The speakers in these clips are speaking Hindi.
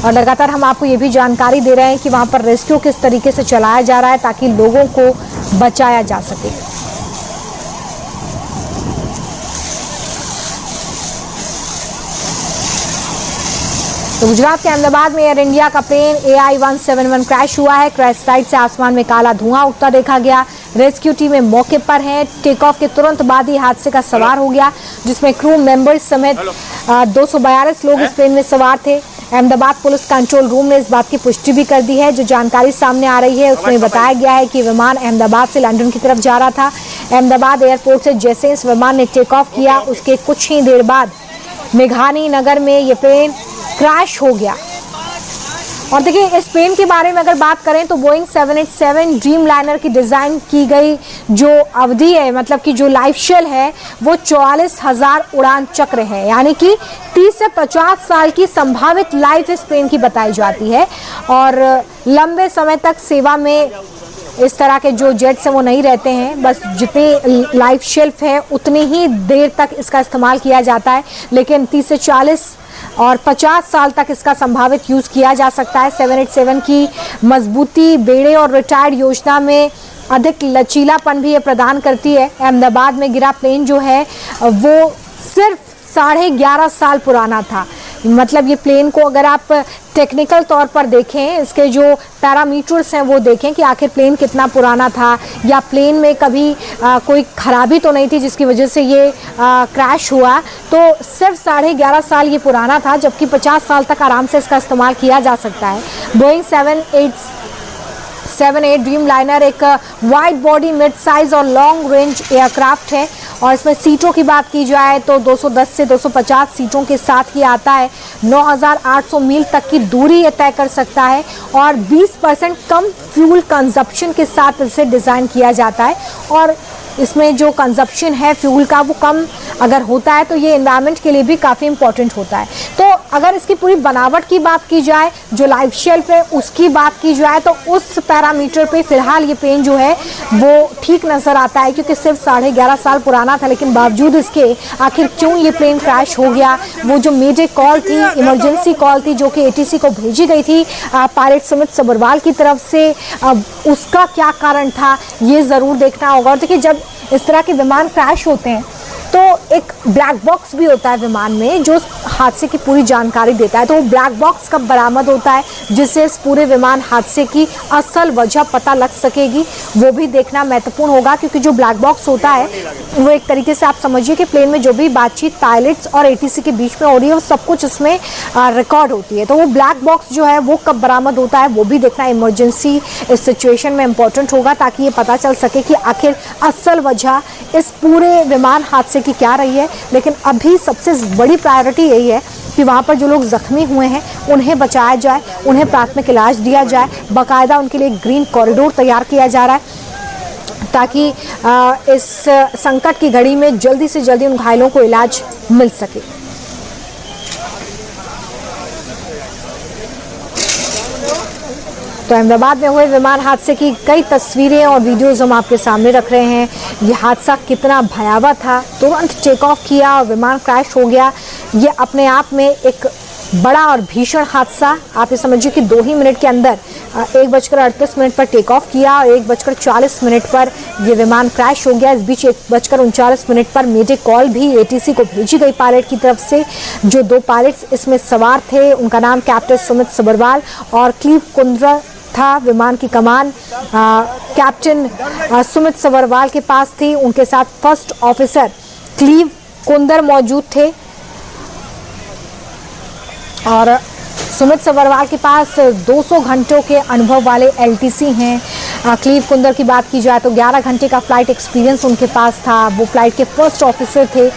और लगातार हम आपको ये भी जानकारी दे रहे हैं कि वहाँ पर रेस्क्यू किस तरीके से चलाया जा रहा है ताकि लोगों को बचाया जा सके। तो गुजरात के अहमदाबाद में एयर इंडिया का प्लेन AI-171 क्रैश हुआ है। क्रैश साइट से आसमान में काला धुआं उठता देखा गया। रेस्क्यू टीमें मौके पर हैं। टेक ऑफ के तुरंत बाद ही हादसे का सवार हो गया, जिसमें क्रू मेंबर्स समेत 242 लोग इस प्लेन में सवार थे। अहमदाबाद पुलिस कंट्रोल रूम ने इस बात की पुष्टि भी कर दी है। जो जानकारी सामने आ रही है उसमें बताया गया है कि विमान अहमदाबाद से लंदन की तरफ जा रहा था। अहमदाबाद एयरपोर्ट से जैसे इस विमान ने टेक ऑफ किया, उसके कुछ ही देर बाद मेघानी नगर में ये प्लेन क्रैश हो गया। और देखिए, इस प्लेन के बारे में अगर बात करें तो बोइंग 787 ड्रीम लाइनर की डिज़ाइन की गई जो अवधि है, मतलब कि जो लाइफ शेल है, वो 44,000 उड़ान चक्र है, यानी कि 30 से 50 साल की संभावित लाइफ इस प्लेन की बताई जाती है। और लंबे समय तक सेवा में इस तरह के जो जेट्स हैं वो नहीं रहते हैं, बस जितनी लाइफ शेल्फ है उतनी ही देर तक इसका इस्तेमाल किया जाता है, लेकिन 30 से 40 और 50 साल तक इसका संभावित यूज़ किया जा सकता है। 787 की मजबूती बेड़े और रिटायर्ड योजना में अधिक लचीलापन भी ये प्रदान करती है। अहमदाबाद में गिरा प्लेन जो है वो सिर्फ 11.5 साल पुराना था। मतलब ये प्लेन को अगर आप टेक्निकल तौर पर देखें, इसके जो पैरामीटर्स हैं वो देखें कि आखिर प्लेन कितना पुराना था, या प्लेन में कभी कोई खराबी तो नहीं थी जिसकी वजह से ये क्रैश हुआ, तो सिर्फ 11.5 साल ये पुराना था, जबकि 50 साल तक आराम से इसका इस्तेमाल किया जा सकता है। बोइंग 787 ड्रीम लाइनर एक वाइड बॉडी मिड साइज और लॉन्ग रेंज एयरक्राफ्ट है, और इसमें सीटों की बात की जाए तो 210 से 250 सीटों के साथ ही आता है। 9,800 मील तक की दूरी ये तय कर सकता है, और 20% कम फ्यूल कंजप्शन के साथ इसे डिज़ाइन किया जाता है। और इसमें जो कंजप्शन है फ्यूल का वो कम अगर होता है तो ये एनवायरनमेंट के लिए भी काफ़ी इंपॉर्टेंट होता है। तो अगर इसकी पूरी बनावट की बात की जाए, जो लाइफ शेल्फ है उसकी बात की जाए, तो उस पैरामीटर पे फिलहाल ये प्लेन जो है वो ठीक नज़र आता है, क्योंकि सिर्फ 11.5 साल पुराना था, लेकिन बावजूद इसके आखिर क्यों ये प्लेन क्रैश हो गया। वो जो मेजर कॉल थी, इमरजेंसी कॉल थी जो कि ATC को भेजी गई थी पायलट सुमित सब्रवाल की तरफ से, उसका क्या कारण था ये ज़रूर देखना होगा। और देखिए, जब इस तरह के विमान क्रैश होते हैं तो एक ब्लैक बॉक्स भी होता है विमान में जो हादसे की पूरी जानकारी देता है। तो वो ब्लैक बॉक्स कब बरामद होता है जिससे इस पूरे विमान हादसे की असल वजह पता लग सकेगी, वो भी देखना महत्वपूर्ण होगा, क्योंकि जो ब्लैक बॉक्स होता है वो एक तरीके से आप समझिए कि प्लेन में जो भी बातचीत पायलट्स और ATC के बीच में हो रही है वो सब कुछ इसमें रिकॉर्ड होती है। तो वो ब्लैक बॉक्स जो है वो कब बरामद होता है वो भी देखना इमरजेंसी इस सिचुएशन में इम्पोर्टेंट होगा, ताकि ये पता चल सके कि आखिर असल वजह इस पूरे विमान हादसे की क्या रही है। लेकिन अभी सबसे बड़ी प्रायोरिटी यही है कि वहाँ पर जो लोग जख्मी हुए हैं उन्हें बचाया जाए, उन्हें प्राथमिक इलाज दिया जाए, बाकायदा उनके लिए ग्रीन कॉरिडोर तैयार किया जा रहा है ताकि इस संकट की घड़ी में जल्दी से जल्दी उन घायलों को इलाज मिल सके। तो अहमदाबाद में हुए विमान हादसे की कई तस्वीरें और वीडियोस हम आपके सामने रख रहे हैं। ये हादसा कितना भयावह था, तुरंत टेक ऑफ किया और विमान क्रैश हो गया। ये अपने आप में एक बड़ा और भीषण हादसा। आप ये समझिए कि 2 ही मिनट के अंदर 1:38 पर टेक ऑफ किया और 1:40 पर ये विमान क्रैश हो गया। इस बीच 1:39 पर मेजर कॉल भी ATC को भेजी गई पायलट की तरफ से। जो 2 पायलट्स इसमें सवार थे उनका नाम कैप्टन सुमित सब्रवाल और क्लीव कुंद्रा था। विमान की कमान कैप्टन सुमित सब्रवाल के पास थी, उनके साथ फर्स्ट ऑफिसर क्लीव कुंदर मौजूद थे, और सुमित सब्रवाल के पास 200 घंटों के अनुभव वाले LTC हैं। क्लीव कुंदर की बात की जाए तो 11 घंटे का फ्लाइट एक्सपीरियंस उनके पास था। वो फ्लाइट के फर्स्ट ऑफिसर थे।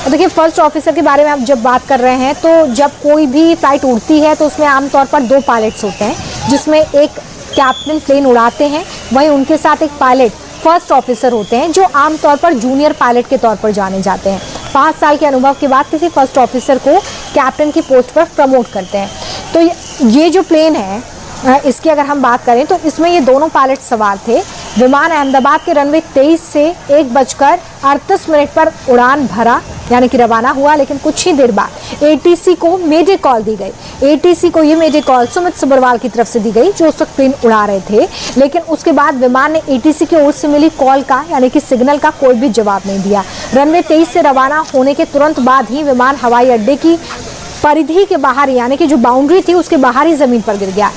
देखिए, फर्स्ट ऑफिसर के बारे में आप जब बात कर रहे हैं तो जब कोई भी फ्लाइट उड़ती है तो उसमें आमतौर पर 2 पायलट्स होते हैं, जिसमें एक कैप्टन प्लेन उड़ाते हैं, वहीं उनके साथ एक पायलट फर्स्ट ऑफिसर होते हैं जो आमतौर पर जूनियर पायलट के तौर पर जाने जाते हैं। 5 साल के अनुभव के बाद किसी फर्स्ट ऑफिसर को कैप्टन की पोस्ट पर प्रमोट करते हैं। तो ये जो प्लेन है इसकी अगर हम बात करें तो इसमें ये दोनों पायलट सवार थे। विमान अहमदाबाद के रनवे 23 से 1:38 पर उड़ान भरा। यानी कि रवाना हुआ, लेकिन कुछ ही देर बाद एटीसी को मेडे कॉल दी गई। एटीसी को ये मेडे कॉल सुमित सब्रवाल की तरफ से दी गई, जो उस वक्त प्लेन उड़ा रहे थे, लेकिन उसके बाद विमान ने एटीसी की ओर से मिली कॉल का यानी कि सिग्नल का कोई भी जवाब नहीं दिया। रनवे 23 से रवाना होने के तुरंत बाद ही विमान हवाई अड्डे की परिधि के बाहर यानी कि जो बाउंड्री थी उसके बाहर ही जमीन पर गिर गया।